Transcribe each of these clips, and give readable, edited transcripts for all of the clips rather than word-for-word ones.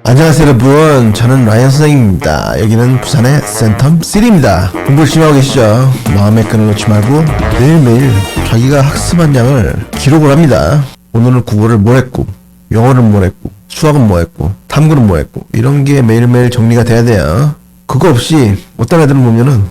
안녕하세요 여러분, 저는 라이언 선생님입니다. 여기는 부산의 센텀시리입니다. 공부 열심히 하고 계시죠? 마음의 끈을 놓지 말고 매일매일 자기가 학습한 양을 기록을 합니다. 오늘은 국어를 뭐 했고, 영어는 뭐 했고, 수학은 뭐 했고, 탐구는 뭐 했고, 이런 게 매일매일 정리가 돼야 돼요. 그거 없이 어떤 애들은 보면은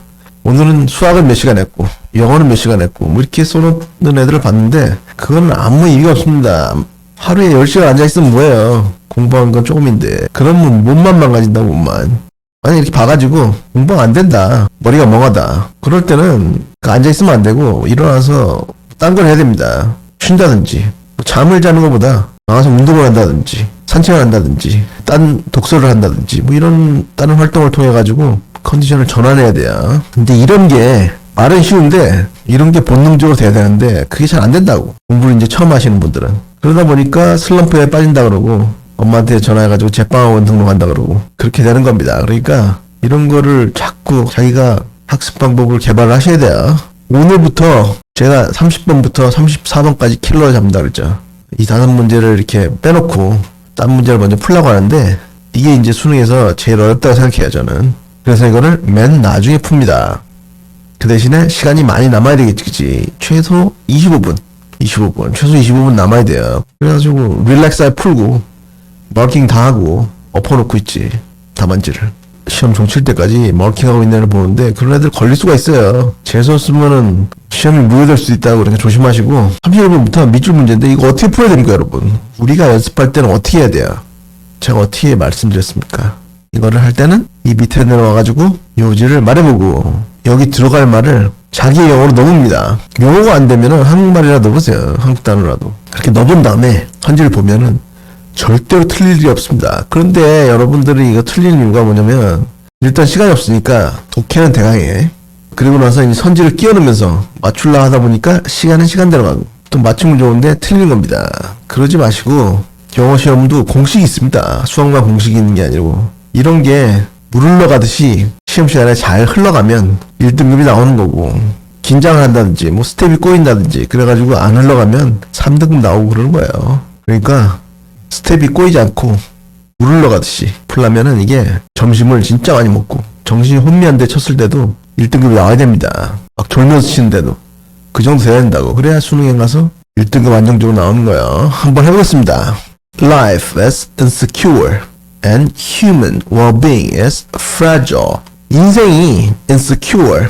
오늘은 수학을 몇 시간 했고, 영어는 몇 시간 했고, 뭐 이렇게 써놓는 애들을 봤는데 그건 아무 의미가 없습니다. 하루에 10시간 앉아있으면 뭐예요? 공부한 건 조금인데. 그러면 몸만 망가진다, 몸만. 아니, 이렇게 봐가지고 공부가 안 된다, 머리가 멍하다, 그럴 때는 앉아있으면 안 되고 일어나서 딴 걸 해야 됩니다. 쉰다든지, 잠을 자는 것보다 나가서 운동을 한다든지, 산책을 한다든지, 딴 독서를 한다든지, 뭐 이런 다른 활동을 통해 가지고 컨디션을 전환해야 돼요. 근데 이런 게 말은 쉬운데 이런 게 본능적으로 돼야 되는데 그게 잘 안 된다고, 공부를 이제 처음 하시는 분들은. 그러다 보니까 슬럼프에 빠진다 그러고, 엄마한테 전화해가지고 제빵학원 등록한다 그러고, 그렇게 되는 겁니다. 그러니까 이런 거를 자꾸 자기가 학습 방법을 개발을 하셔야 돼요. 오늘부터 제가 30번부터 34번까지 킬러를 잡는다 그랬죠. 이 5문제를 이렇게 빼놓고 딴 문제를 먼저 풀려고 하는데, 이게 이제 수능에서 제일 어렵다고 생각해요, 저는. 그래서 이거를 맨 나중에 풉니다. 그 대신에 시간이 많이 남아야 되겠지, 그치? 최소 25분, 최소 25분 남아야 돼요. 그래가지고 릴렉스하게 풀고 마킹 다 하고 엎어놓고 있지, 답안지를. 시험 종칠 때까지 마킹하고 있는 애를 보는데 그런 애들 걸릴 수가 있어요. 재수 쓰면은 시험이 무효될 수 있다고, 그러니까 조심하시고. 31번부터 밑줄 문제인데 이거 어떻게 풀어야 됩니까, 여러분? 우리가 연습할 때는 어떻게 해야 돼요? 제가 어떻게 말씀드렸습니까? 이거를 할 때는 이 밑에 내려와가지고 요지를 말해보고, 여기 들어갈 말을 자기의 영어로 넣습니다. 영어가 안 되면은 한국말이라도 넣으세요. 한국 단어라도. 그렇게 넣은 다음에 선지를 보면은 절대로 틀릴 일이 없습니다. 그런데 여러분들이 이거 틀리는 이유가 뭐냐면, 일단 시간이 없으니까 독해는 대강해. 그리고 나서 이제 선지를 끼워 넣으면서 맞추려 하다 보니까 시간은 시간대로 가고, 또 맞추면 좋은데 틀리는 겁니다. 그러지 마시고, 영어 시험도 공식이 있습니다. 수학만 공식이 있는 게 아니고, 이런 게 물 흘러가듯이 시험 시간에 잘 흘러가면 1등급이 나오는 거고, 긴장을 한다든지 뭐 스텝이 꼬인다든지 그래가지고 안 흘러가면 3등급 나오고 그러는 거예요. 그러니까 스텝이 꼬이지 않고 물 흘러가듯이 풀려면은 이게 점심을 진짜 많이 먹고 정신이 혼미한데 쳤을 때도 1등급이 나와야 됩니다. 막 졸면서 치는데도 그 정도 돼야 된다고. 그래야 수능에 가서 1등급 안정적으로 나오는 거예요. 한번 해보겠습니다. Life is insecure and human well-being is fragile. 인생이 insecure,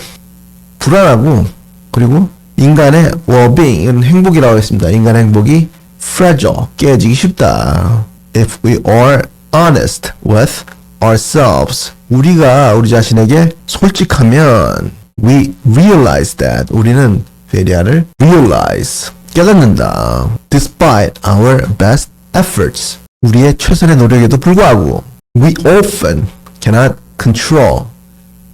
불안하고, 그리고 인간의 well-being, 행복이라고 했습니다. 인간의 행복이 fragile, 깨지기 쉽다. If we are honest with ourselves, 우리가 우리 자신에게 솔직하면, we realize that, 우리는 회리아를 realize, 깨닫는다. Despite our best efforts, 우리의 최선의 노력에도 불구하고, we often cannot control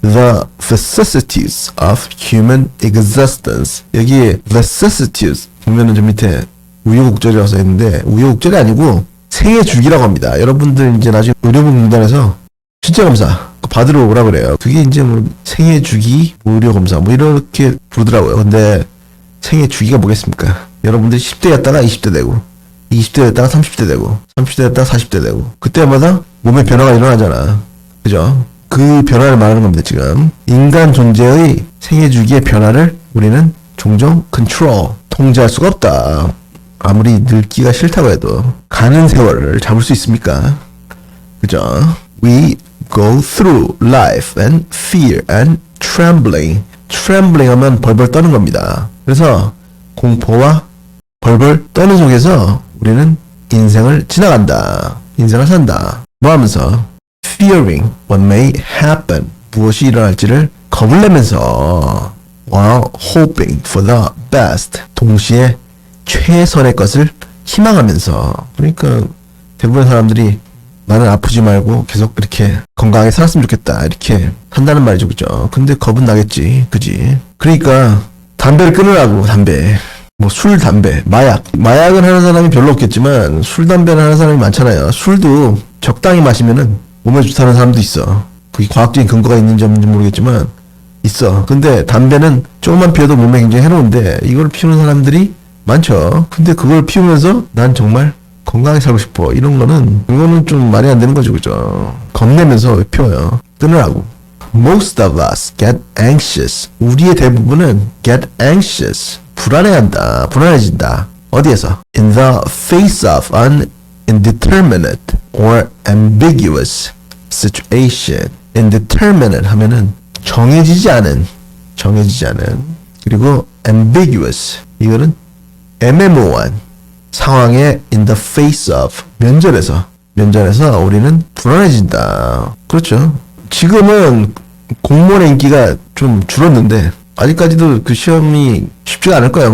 the vicissitudes of human existence. 여기 vicissitudes 보면은 저 밑에 우여곡절이라고 써있는데, 우여곡절이 아니고 생애 주기라고 합니다. 여러분들 이제 나중에 의료보험공단에서 신체검사 받으러 오라 그래요. 그게 이제 뭐 생애 주기 의료검사 뭐 이렇게 부르더라고요. 근데 생애 주기가 뭐겠습니까? 여러분들이 10대였다가 20대 되고, 20대였다가 30대 되고, 30대였다가 40대 되고, 그때마다 몸에 변화가 일어나잖아. 그죠? 그 변화를 말하는 겁니다, 지금. 인간 존재의 생애 주기의 변화를 우리는 종종 control, 통제할 수가 없다. 아무리 늙기가 싫다고 해도 가는 세월을 잡을 수 있습니까? 그죠? We go through life and fear and trembling. trembling 하면 벌벌 떠는 겁니다. 그래서 공포와 벌벌 떠는 속에서 우리는 인생을 지나간다. 인생을 산다. 뭐 하면서? Fearing what may happen. 무엇이 일어날지를 겁을 내면서, while hoping for the best. 동시에 최선의 것을 희망하면서. 그러니까 대부분의 사람들이 나는 아프지 말고 계속 이렇게 건강하게 살았으면 좋겠다, 이렇게 한다는 말이죠, 그죠? 근데 겁은 나겠지, 그지? 그러니까 담배를 끊으라고. 담배, 뭐 술, 담배, 마약은 하는 사람이 별로 없겠지만 술, 담배를 하는 사람이 많잖아요. 술도 적당히 마시면은 몸에 좋다는 사람도 있어. 그게 과학적인 근거가 있는지 없는지 모르겠지만 있어. 근데 담배는 조금만 피워도 몸에 굉장히 해로운데 이걸 피우는 사람들이 많죠. 근데 그걸 피우면서 난 정말 건강하게 살고 싶어. 이거는 좀 말이 안 되는 거죠, 그죠? 겁내면서 왜 피워요? 끊으라고. Most of us get anxious. 우리의 대부분은 get anxious. 불안해한다. 불안해진다. 어디에서? In the face of an indeterminate or ambiguous situation. indeterminate 하면은 정해지지 않은. 그리고 ambiguous. 이거는 애매모호한 상황에 in the face of. 면전에서 우리는 불안해진다. 그렇죠. 지금은 공무원의 인기가 좀 줄었는데 아직까지도 그 시험이 쉽지가 않을 거야.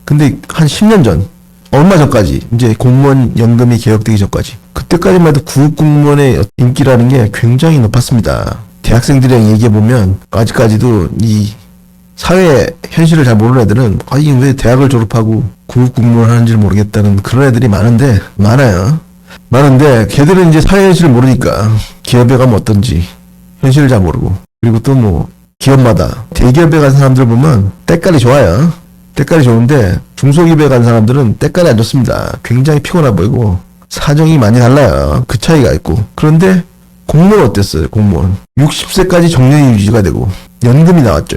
근데 한 10년 전, 얼마 전까지, 이제 공무원 연금이 개혁되기 전까지, 그때까지만 해도 구급 공무원의 인기라는 게 굉장히 높았습니다. 대학생들이랑 얘기해보면 아직까지도 이 사회 현실을 잘 모르는 애들은 아니 왜 대학을 졸업하고 구급 공무원 하는지를 모르겠다는 그런 애들이 많은데 걔들은 이제 사회 현실을 모르니까 기업에 가면 어떤지 현실을 잘 모르고, 그리고 또 뭐 기업마다 대기업에 간 사람들 보면 때깔이 좋아요. 때깔이 좋은데 중소기업에 간 사람들은 때깔이 안 좋습니다. 굉장히 피곤해 보이고 사정이 많이 달라요. 그 차이가 있고. 그런데 공무원 어땠어요? 공무원 60세까지 정년이 유지가 되고 연금이 나왔죠.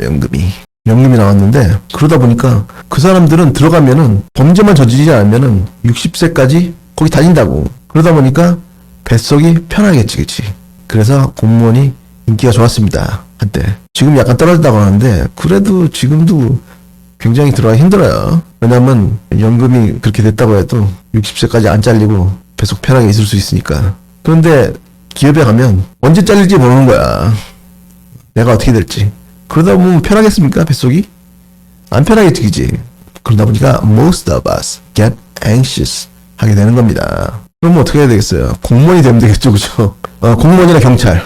연금이 나왔는데, 그러다 보니까 그 사람들은 들어가면은 범죄만 저지르지 않으면은 60세까지 거기 다닌다고. 그러다 보니까 뱃속이 편하겠지, 그치? 그래서 공무원이 인기가 좋았습니다, 한때. 지금 약간 떨어진다고 하는데, 그래도 지금도 굉장히 들어가기 힘들어요. 왜냐면 연금이 그렇게 됐다고 해도 60세까지 안 잘리고 뱃속 편하게 있을 수 있으니까. 그런데 기업에 가면 언제 잘릴지 모르는 거야. 내가 어떻게 될지. 그러다 보면 편하겠습니까? 뱃속이? 안 편하겠지, 그지? 그러다 보니까 most of us get anxious 하게 되는 겁니다. 그럼 어떻게 해야 되겠어요? 공무원이 되면 되겠죠, 그죠? 공무원이나 경찰,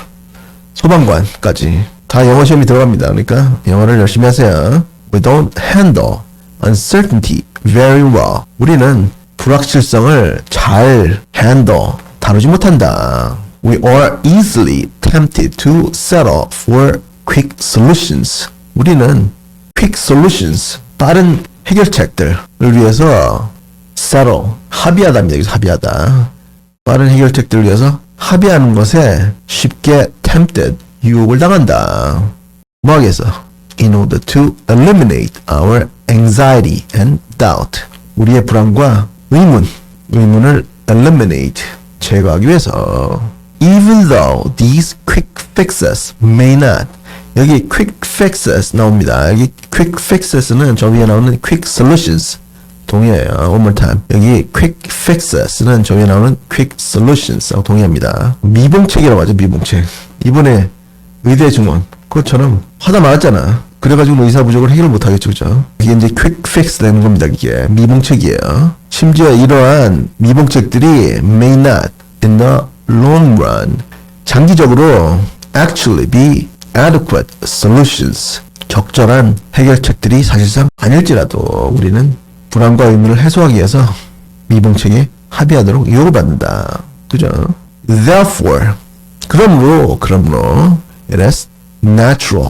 소방관까지 다 영어 시험이 들어갑니다. 그러니까 영어를 열심히 하세요. We don't handle uncertainty very well. 우리는 불확실성을 잘 다루지 못한다. We are easily tempted to settle for quick solutions. 우리는 quick solutions, 빠른 해결책들을 위해서 settle, 합의하다입니다. 여기서 합의하다. 빠른 해결책들을 위해서 합의하는 것에 쉽게 tempted, 유혹을 당한다. 뭐 하기 위해서? In order to eliminate our anxiety and doubt. 우리의 불안과 의문을 eliminate, 제거하기 위해서. Even though these quick fixes may not. 여기 quick fixes 나옵니다. 여기 quick fixes는 저 위에 나오는 quick solutions 동의해요. One more time. 여기 quick fixes는 저 위에 나오는 quick solutions하고 동의합니다. 미봉책이라고 하죠. 미봉책. 이번에 의대 증원 그것처럼 하다 말았잖아. 그래가지고 의사 부족을 해결 못하겠죠, 그죠? 이게 이제 quick fix 되는 겁니다. 이게 미봉책이에요. 심지어 이러한 미봉책들이 may not in the long run, 장기적으로 actually be adequate solutions, 적절한 해결책들이 사실상 아닐지라도 우리는 불안과 의문을 해소하기 위해서 미봉책에 합의하도록 유혹을 받는다. 그죠? Therefore, 그러므로 it is natural,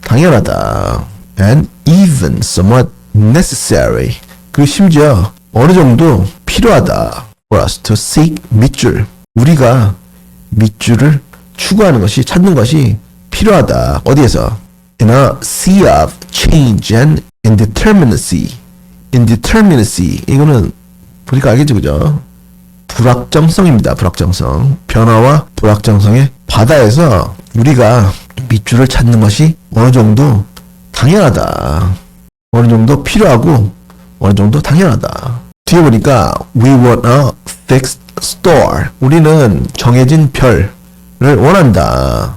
당연하다, and even somewhat necessary, 그 심지어 어느 정도 필요하다, for us to seek 밑줄, 우리가 밑줄을 추구하는 것이, 찾는 것이 필요하다. 어디에서? In a sea of change and indeterminacy. indeterminacy, 이거는 보니까 알겠죠, 그죠? 불확정성입니다. 불확정성. 변화와 불확정성의 바다에서 우리가 밑줄을 찾는 것이 어느 정도 당연하다. 어느 정도 필요하고 어느 정도 당연하다. 뒤에 보니까 we want a fixed star. 우리는 정해진 별을 원한다.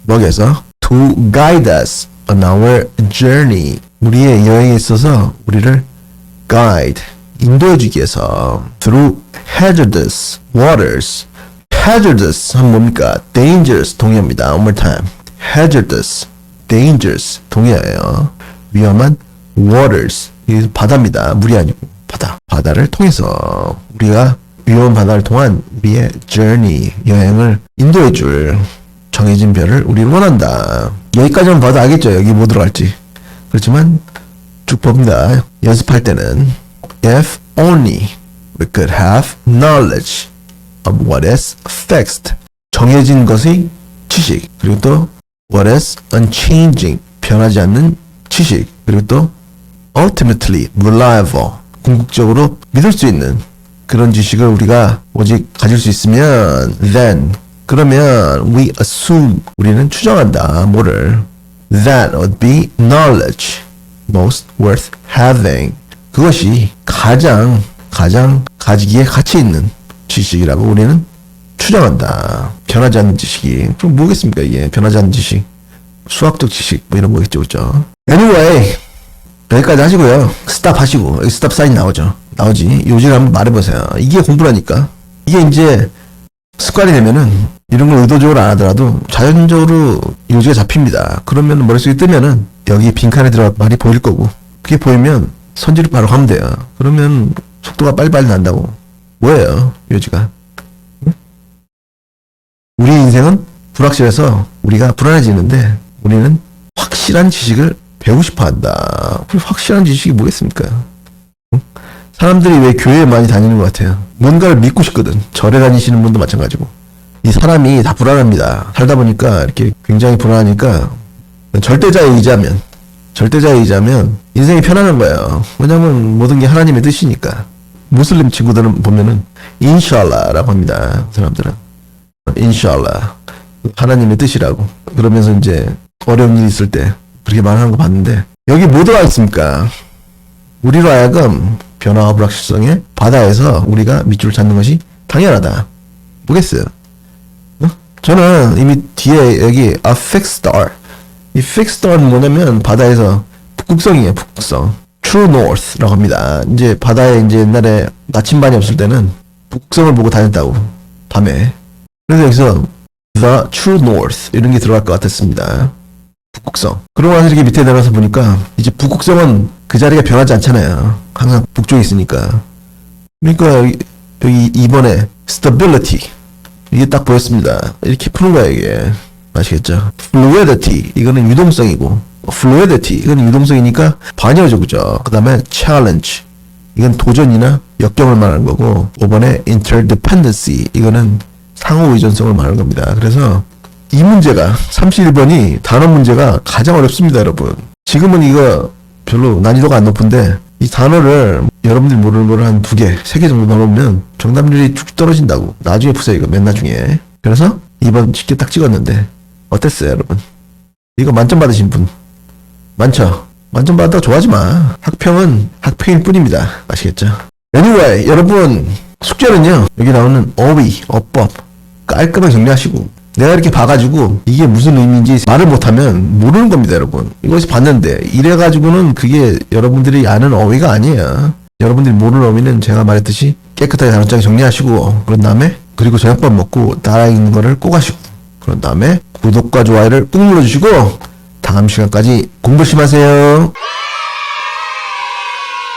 뭐겠어? To guide us on our journey. 우리의 여행에 있어서 우리를 guide, 인도해주기 위해서 through hazardous waters. hazardous 하면 뭡니까? dangerous 동의합니다. One more time. hazardous, dangerous 동의어예요. 위험한 waters, 이 바다입니다. 물이 아니고 바다. 바다를 통해서 우리가 위험한 바다를 통한 우리의 journey, 여행을 인도해줄 정해진 별을 우리는 원한다. 여기까지만 봐도 알겠죠? 여기 뭐 들어갈지. 그렇지만 쭉 봅니다. 연습할 때는 if only we could have knowledge of what is fixed. 정해진 것의 지식. 그리고 또 what is unchanging. 변하지 않는 지식. 그리고 또 ultimately reliable. 궁극적으로 믿을 수 있는 그런 지식을 우리가 오직 가질 수 있으면 then 그러면 we assume 우리는 추정한다. 뭐를 that would be knowledge most worth having. 그것이 가장 가지기에 가치 있는 지식이라고 우리는 추정한다. 변하지 않는 지식이. 그럼 뭐겠습니까 이게 변하지 않는 지식. 수학적 지식 뭐 이런 거겠죠. 그죠? Anyway 여기까지 하시고요. 스탑 하시고 여기 스탑 사인 나오지. 요지를 한번 말해보세요. 이게 공부라니까. 이게 이제 습관이 되면은 이런 걸 의도적으로 안 하더라도 자연적으로 요지가 잡힙니다. 그러면 머릿속에 뜨면은 여기 빈칸에 들어갈 말이 보일 거고 그게 보이면 선지를 바로 가면 돼요. 그러면 속도가 빨리빨리 난다고. 뭐예요 요지가? 응? 우리 인생은 불확실해서 우리가 불안해지는데 우리는 확실한 지식을 배우고 싶어 한다. 확실한 지식이 뭐겠습니까? 응? 사람들이 왜 교회에 많이 다니는 것 같아요? 뭔가를 믿고 싶거든. 절에 다니시는 분도 마찬가지고. 이 사람이 다 불안합니다. 살다 보니까 이렇게 굉장히 불안하니까 절대자에 의지하면 인생이 편안한 거예요. 왜냐면 모든 게 하나님의 뜻이니까. 무슬림 친구들은 보면은 인샬라라고 합니다. 그 사람들은 인샬라 하나님의 뜻이라고. 그러면서 이제 어려운 일이 있을 때 그렇게 말하는 거 봤는데 여기 뭐 들어가 있습니까? 우리로 하여금 변화와 불확실성의 바다에서 우리가 밑줄을 찾는 것이 당연하다. 뭐겠어요? 저는 이미 뒤에 여기 a fixed star. 이 fixed star는 뭐냐면 바다에서 북극성이에요. 북극성. True North라고 합니다. 이제 바다에 이제 옛날에 나침반이 없을 때는 북극성을 보고 다녔다고 밤에. 그래서 여기서 the True North 이런 게 들어갈 것 같았습니다. 북극성. 그러고 나서 이렇게 밑에 내려가서 보니까 이제 북극성은 그 자리가 변하지 않잖아요. 항상 북쪽에 있으니까. 그러니까 여기 이번에 stability 이게 딱 보였습니다. 이렇게 푸는 거야 이게. 아시겠죠? fluidity 이거는 유동성이고 fluidity 이거는 유동성이니까 반여죠. 그죠? 그 다음에 challenge 이건 도전이나 역경을 말하는 거고 5번에 interdependency 이거는 상호 의존성을 말하는 겁니다. 그래서 이 문제가 31번이 단어 문제가 가장 어렵습니다. 여러분 지금은 이거 별로 난이도가 안 높은데 이 단어를 여러분들이 모르는 거를 한 2개, 3개 정도 넣어놓으면 정답률이 쭉 떨어진다고. 나중에 푸세요 이거 맨 나중에. 그래서 이번 쉽게 딱 찍었는데 어땠어요 여러분? 이거 만점 받으신 분 많죠? 만점 받았다고 좋아하지 마. 학평은 학평일 뿐입니다. 아시겠죠? Anyway 여러분 숙제는요 여기 나오는 어휘, 어법 깔끔하게 정리하시고 내가 이렇게 봐가지고 이게 무슨 의미인지 말을 못하면 모르는 겁니다 여러분. 이것이 봤는데 이래가지고는 그게 여러분들이 아는 어휘가 아니에요. 여러분들이 모르는 어휘는 제가 말했듯이 깨끗하게 단어장에 정리하시고 그런 다음에 그리고 저녁밥 먹고 따라 읽는 거를 꼭 하시고 그런 다음에 구독과 좋아요를 꾹 눌러주시고 다음 시간까지 공부 열심히 하세요.